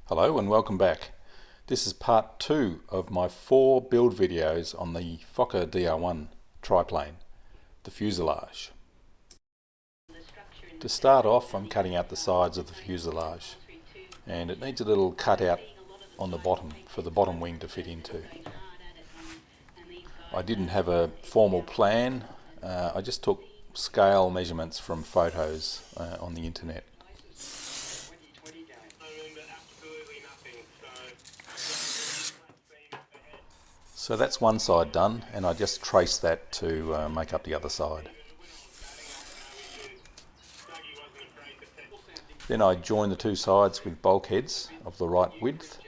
Hello and welcome back. This is part 2 of my 4 build videos on the Fokker Dr triplane, the fuselage. To start off, I'm cutting out the sides of the fuselage, and it needs a little cutout on the bottom for the bottom wing to fit into. I didn't have a formal plan, I just took scale measurements from photos on the internet. So that's one side done, and I just traced that to make up the other side. Then I join the two sides with bulkheads of the right width.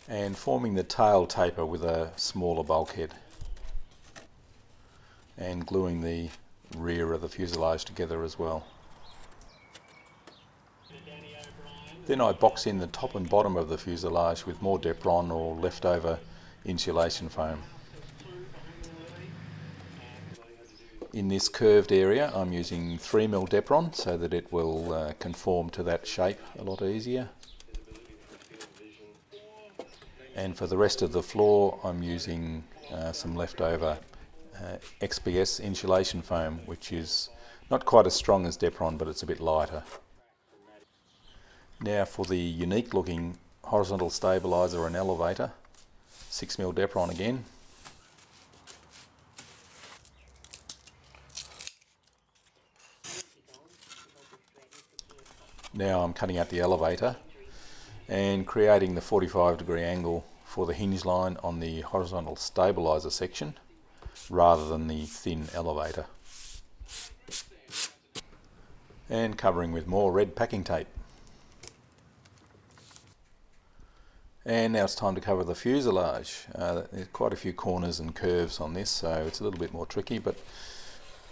And forming the tail taper with a smaller bulkhead. And gluing the rear of the fuselage together as well. Then I box in the top and bottom of the fuselage with more Depron or leftover insulation foam. In this curved area I'm using 3mm Depron so that it will conform to that shape a lot easier. And for the rest of the floor I'm using some leftover XPS insulation foam, which is not quite as strong as Depron, but it's a bit lighter. Now for the unique looking horizontal stabiliser and elevator, 6mm Depron again. Now I'm cutting out the elevator and creating the 45-degree angle for the hinge line on the horizontal stabiliser section, rather than the thin elevator, and covering with more red packing tape. And now it's time to cover the fuselage. There's quite a few corners and curves on this, so it's a little bit more tricky, but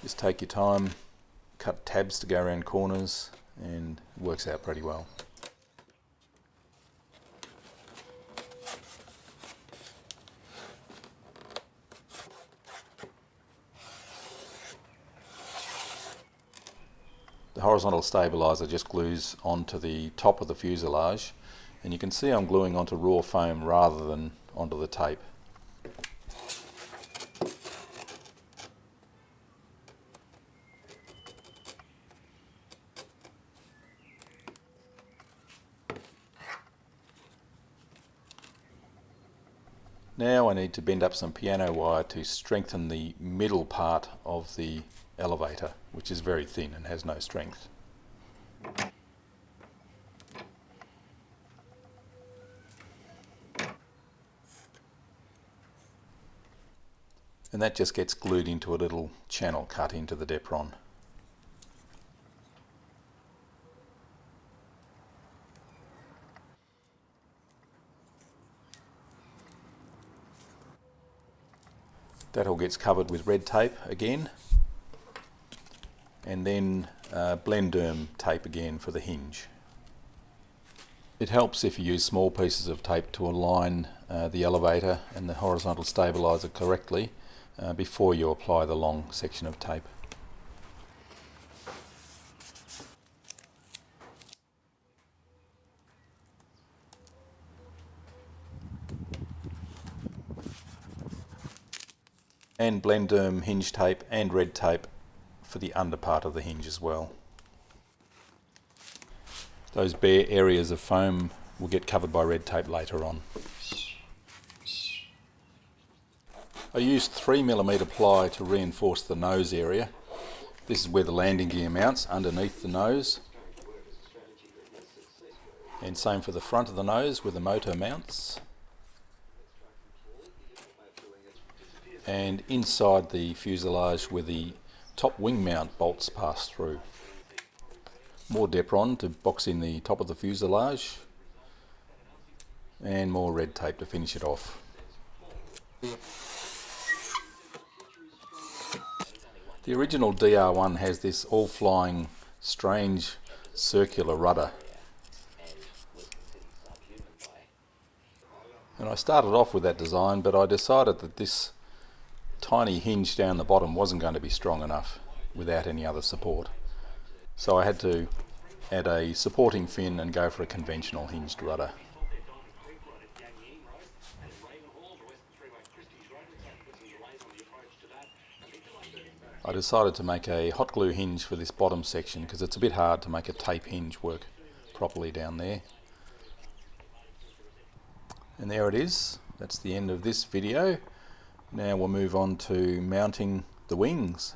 just take your time, cut tabs to go around corners, and it works out pretty well. The horizontal stabiliser just glues onto the top of the fuselage, and you can see I'm gluing onto raw foam rather than onto the tape. Now I need to bend up some piano wire to strengthen the middle part of the elevator, which is very thin and has no strength. And that just gets glued into a little channel cut into the Depron. That all gets covered with red tape again, and then Blenderm tape again for the hinge. It helps if you use small pieces of tape to align the elevator and the horizontal stabiliser correctly before you apply the long section of tape. And Blenderm hinge tape and red tape for the under part of the hinge as well. Those bare areas of foam will get covered by red tape later on. I used 3mm ply to reinforce the nose area. This is where the landing gear mounts, underneath the nose. And same for the front of the nose where the motor mounts. And inside the fuselage where the top wing mount bolts pass through. More Depron to box in the top of the fuselage, and more red tape to finish it off. The original DR1 has this all-flying, strange circular rudder. And I started off with that design, but I decided that this tiny hinge down the bottom wasn't going to be strong enough without any other support. So I had to add a supporting fin and go for a conventional hinged rudder. I decided to make a hot glue hinge for this bottom section because it's a bit hard to make a tape hinge work properly down there. And there it is. That's the end of this video. Now we'll move on to mounting the wings.